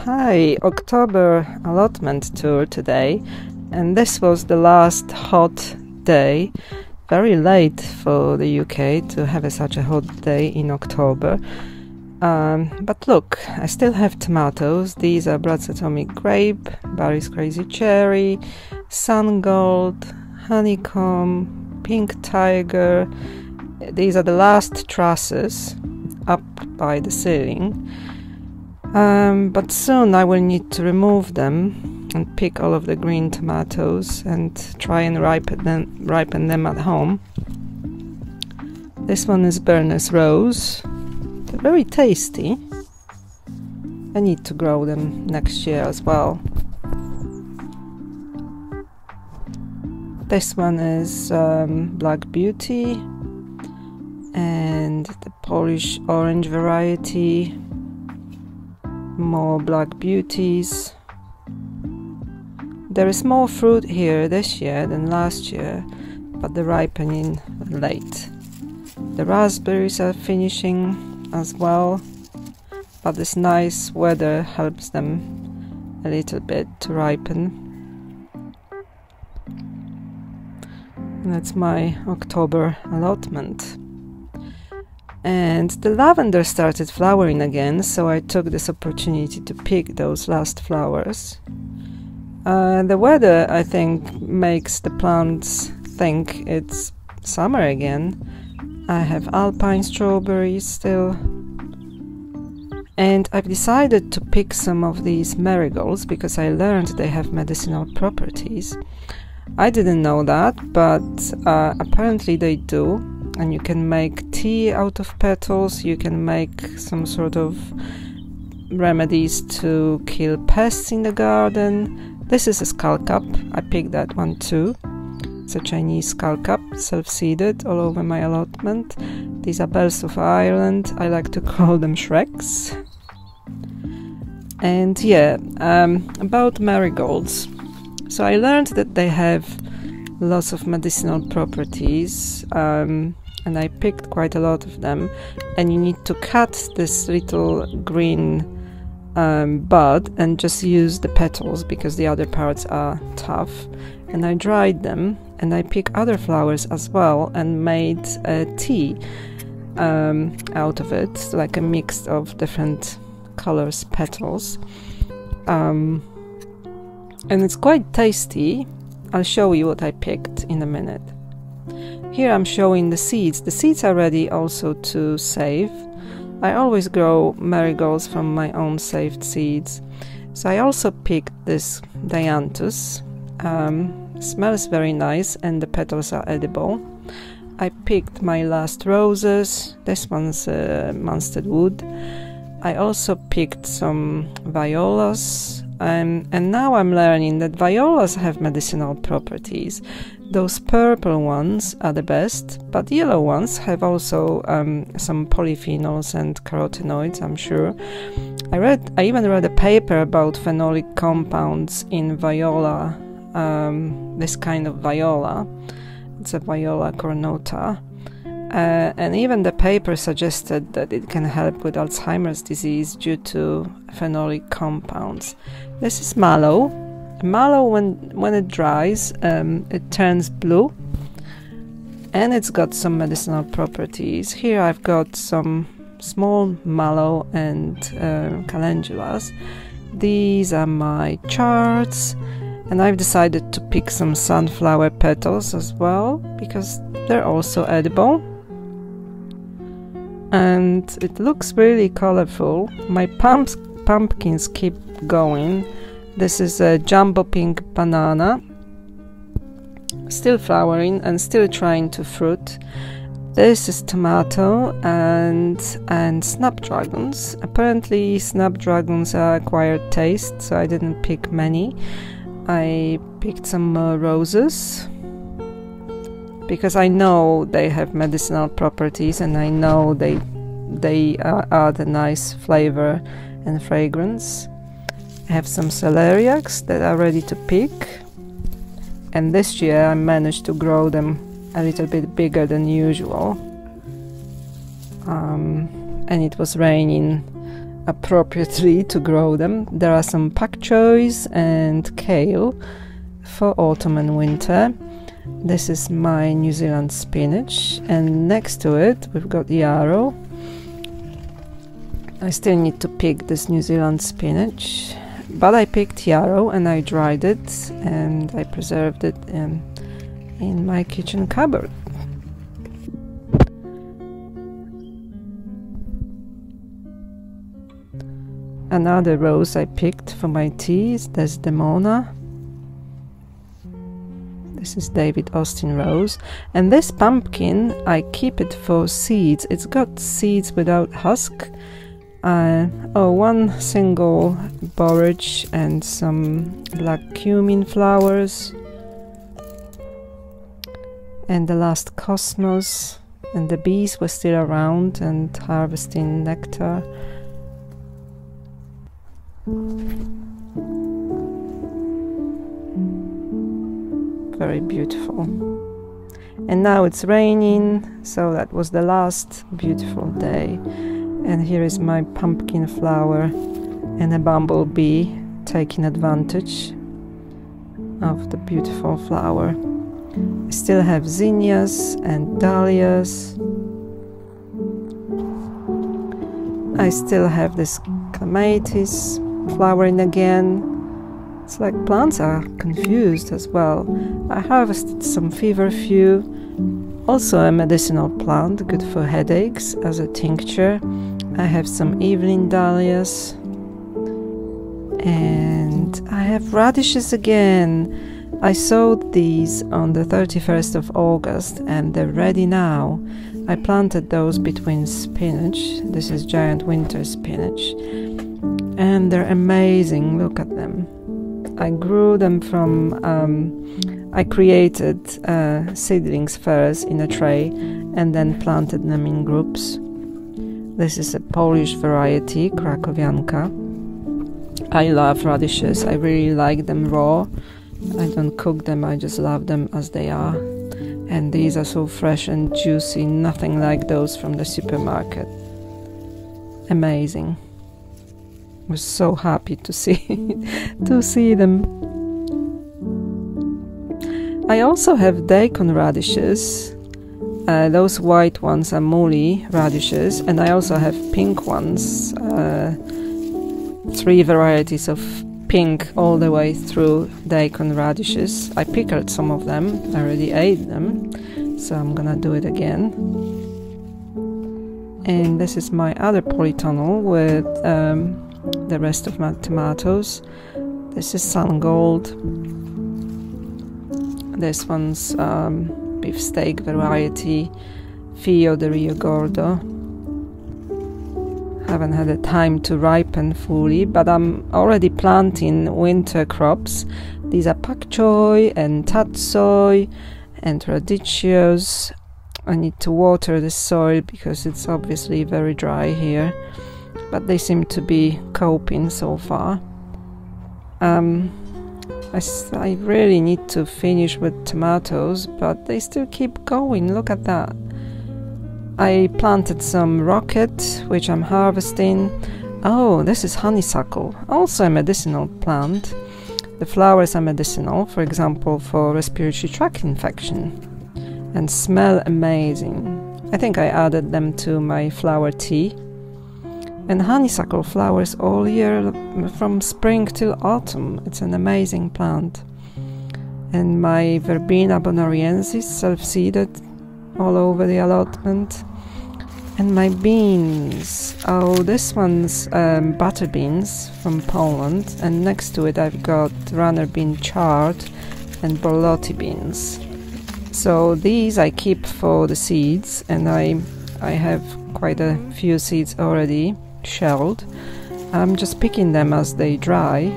Hi, October allotment tour today, and this was the last hot day. Very late for the UK to have such a hot day in October. But look, I still have tomatoes. These are Brad's Atomic Grape, Barry's Crazy Cherry, Sun Gold, Honeycomb, Pink Tiger. These are the last trusses up by the ceiling. But soon I will need to remove them and pick all of the green tomatoes and try and ripen them at home. This one is Berner's Rose. They're very tasty. I need to grow them next year as well. This one is Black Beauty and the Polish orange variety. More Black Beauties. There is more fruit here this year than last year, but the ripening late. The raspberries are finishing as well, but this nice weather helps them a little bit to ripen. And that's my October allotment. And the lavender started flowering again, so I took this opportunity to pick those last flowers. The weather, I think, makes the plants think it's summer again. I have alpine strawberries still. And I've decided to pick some of these marigolds because I learned they have medicinal properties. I didn't know that, but apparently they do. And you can make tea out of petals, you can make some sort of remedies to kill pests in the garden. This is a skullcap, I picked that one too. It's a Chinese skullcap, self-seeded all over my allotment. These are bells of Ireland, I like to call them Shreks. And yeah, about marigolds. So I learned that they have lots of medicinal properties. And I picked quite a lot of them, and you need to cut this little green bud and just use the petals because the other parts are tough. And I dried them, and I picked other flowers as well and made a tea out of it, like a mix of different colors petals, and it's quite tasty. I'll show you what I picked in a minute. Here I'm showing the seeds. The seeds are ready also to save. I always grow marigolds from my own saved seeds. So I also picked this dianthus. Smells very nice and the petals are edible. I picked my last roses. This one's Munstead Wood. I also picked some violas. And now I'm learning that violas have medicinal properties. Those purple ones are the best, but yellow ones have also some polyphenols and carotenoids, I'm sure. I even read a paper about phenolic compounds in viola, this kind of viola. It's a Viola cornata. And even the paper suggested that it can help with Alzheimer's disease due to phenolic compounds. This is mallow. Mallow, when it dries, it turns blue, and it's got some medicinal properties. Here I've got some small mallow and calendulas. These are my charts, and I've decided to pick some sunflower petals as well because they're also edible. And it looks really colorful. My pumpkins keep going. This is a jumbo pink banana, still flowering and still trying to fruit. This is tomato and snapdragons. Apparently snapdragons are acquired taste, so I didn't pick many. I picked some more roses because I know they have medicinal properties and I know they add a nice flavor and fragrance. I have some celeriacs that are ready to pick, and this year I managed to grow them a little bit bigger than usual. And it was raining appropriately to grow them. There are some pak choys and kale for autumn and winter. This is my New Zealand spinach, and next to it we've got yarrow. I still need to pick this New Zealand spinach, but I picked yarrow and I dried it and I preserved it in my kitchen cupboard. Another rose I picked for my tea is Desdemona. This is David Austin rose. And this pumpkin, I keep it for seeds. It's got seeds without husk. One single borage and some black cumin flowers. And the last cosmos. And the bees were still around and harvesting nectar. Very beautiful. And now it's raining, so that was the last beautiful day. And here is my pumpkin flower and a bumblebee taking advantage of the beautiful flower. I still have zinnias and dahlias. I still have this clematis flowering again. It's like plants are confused as well. I harvested some feverfew, also a medicinal plant, good for headaches as a tincture. I have some evening dahlias, and I have radishes again. I sowed these on the 31st of August and they're ready now. I planted those between spinach. This is giant winter spinach, and they're amazing. Look at them. I grew them from, I created seedlings first in a tray and then planted them in groups. This is a Polish variety, Krakowianka. I love radishes. I really like them raw. I don't cook them, I just love them as they are. And these are so fresh and juicy, nothing like those from the supermarket. Amazing. I was so happy to see them. I also have daikon radishes. Those white ones are moly radishes, and I also have pink ones. 3 varieties of pink all the way through daikon radishes. I pickled some of them. I already ate them, so I'm gonna do it again. And this is my other polytunnel with the rest of my tomatoes. This is sun gold. This one's beefsteak variety, Fio de Rio Gordo. Haven't had the time to ripen fully, but I'm already planting winter crops. These are pak choi and tatsoi and radicchios. I need to water the soil because it's obviously very dry here, but they seem to be coping so far. I really need to finish with tomatoes, but they still keep going. Look at that. I planted some rocket, which I'm harvesting. Oh, this is honeysuckle, also a medicinal plant. The flowers are medicinal, for example, for respiratory tract infection, and smell amazing. I think I added them to my flower tea. And honeysuckle flowers all year from spring till autumn. It's an amazing plant. And my Verbena bonariensis, self-seeded, all over the allotment. And my beans. Oh, this one's butter beans from Poland. And next to it I've got runner bean chard and borlotti beans. So these I keep for the seeds, and I have quite a few seeds already shelled. I'm just picking them as they dry.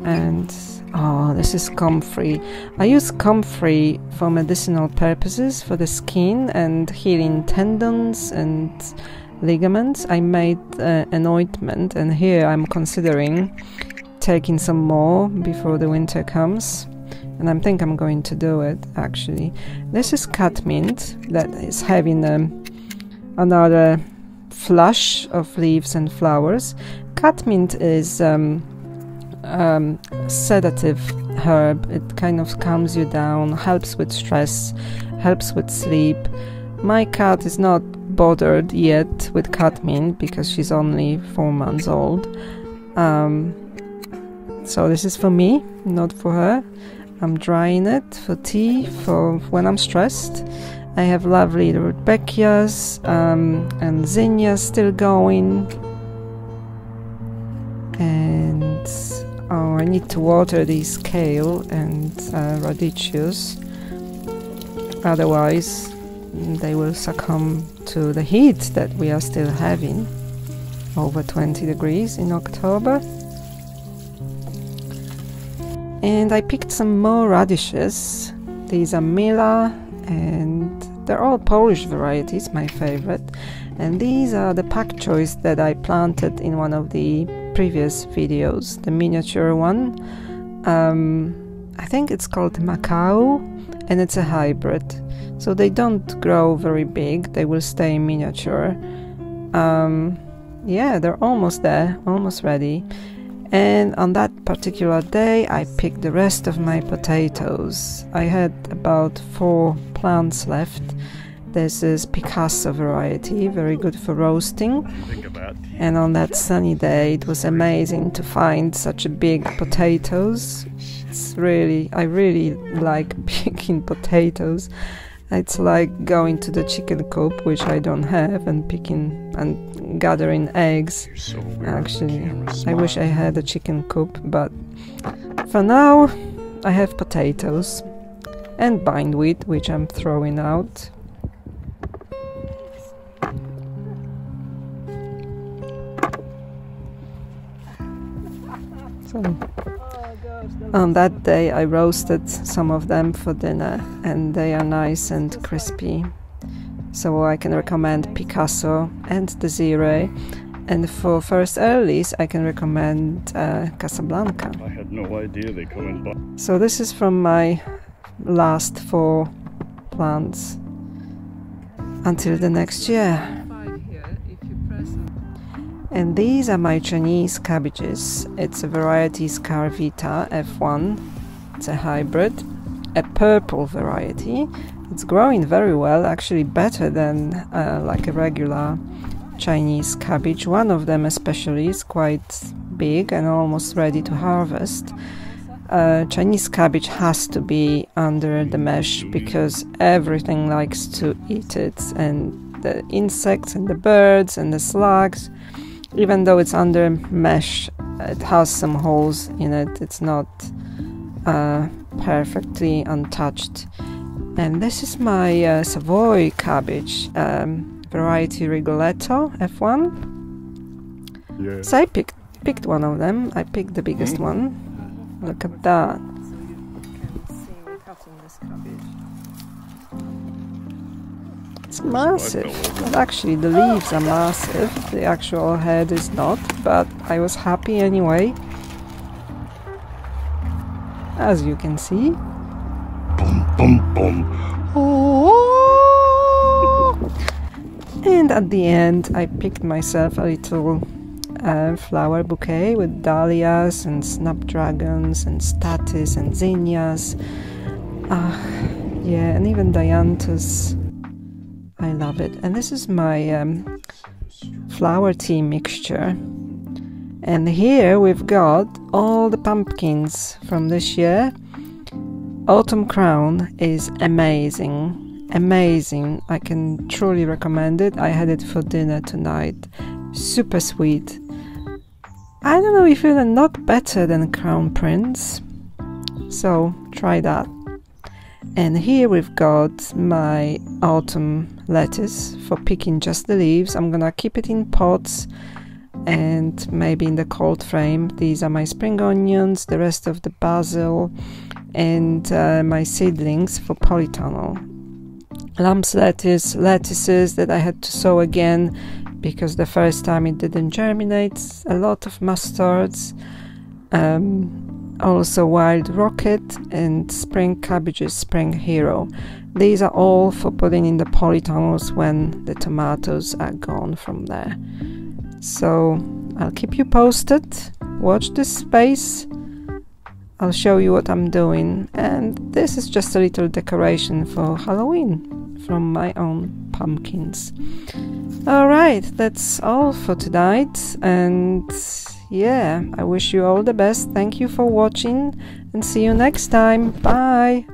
And oh, this is comfrey. I use comfrey for medicinal purposes, for the skin and healing tendons and ligaments. I made an ointment, and here I'm considering taking some more before the winter comes, and I think I'm going to do it actually. This is catmint that is having another flush of leaves and flowers. Catmint is sedative herb. It kind of calms you down, helps with stress, helps with sleep. My cat is not bothered yet with catmint because she's only 4 months old. So this is for me, not for her. I'm drying it for tea, for when I'm stressed. I have lovely rudbeckias and zinnias still going. And I need to water these kale and radicchios, otherwise they will succumb to the heat that we are still having, over 20 degrees in October. And I picked some more radishes. These are Mila, and they're all Polish varieties, my favorite. And these are the pak choys that I planted in one of the previous videos, the miniature one. I think it's called Macau, and it's a hybrid. So they don't grow very big, they will stay miniature. Yeah, they're almost there, almost ready. And on that particular day I picked the rest of my potatoes. I had about 4 plants left. This is Picasso variety, very good for roasting. And on that sunny day it was amazing to find such big potatoes. I really like picking potatoes. It's like going to the chicken coop, which I don't have, and picking and gathering eggs. Actually, I wish I had a chicken coop, but for now I have potatoes and bindweed, which I'm throwing out. So on that day I roasted some of them for dinner, and they are nice and crispy. So I can recommend Picasso and Desiree, and for first earlies I can recommend Casablanca. I had no idea they come in bulk. So this is from my last 4 plants until the next year. And these are my Chinese cabbages. It's a variety Scarvita F1. It's a hybrid, a purple variety. It's growing very well, actually better than like a regular Chinese cabbage. One of them especially is quite big and almost ready to harvest. Chinese cabbage has to be under the mesh because everything likes to eat it, and the insects and the birds and the slugs. Even though it's under mesh, it has some holes in it. It's not perfectly untouched. And this is my Savoy cabbage, variety Rigoletto F1. Yeah. So I picked one of them. I picked the biggest one. Look at that. So you can see me cutting this cabbage. It's massive. But actually the leaves are massive. The actual head is not, but I was happy anyway. As you can see. Boom, boom, boom. And at the end I picked myself a little flower bouquet with dahlias and snapdragons and statice and zinnias. Yeah, and even dianthus. I love it. And this is my flower tea mixture. And here we've got all the pumpkins from this year. Autumn Crown is amazing. Amazing. I can truly recommend it. I had it for dinner tonight. Super sweet. I don't know if it'll not better than Crown Prince. So try that. And here we've got my autumn lettuce for picking just the leaves. I'm gonna keep it in pots and maybe in the cold frame. These are my spring onions, the rest of the basil, and my seedlings for polytunnel. Lamb's lettuce, lettuces that I had to sow again because the first time it didn't germinate. A lot of mustards, also Wild Rocket and Spring Cabbage's Spring Hero. These are all for putting in the polytunnels when the tomatoes are gone from there. So I'll keep you posted. Watch this space. I'll show you what I'm doing, and this is just a little decoration for Halloween from my own pumpkins. Alright, that's all for tonight, and yeah, I wish you all the best. Thank you for watching, and see you next time. Bye!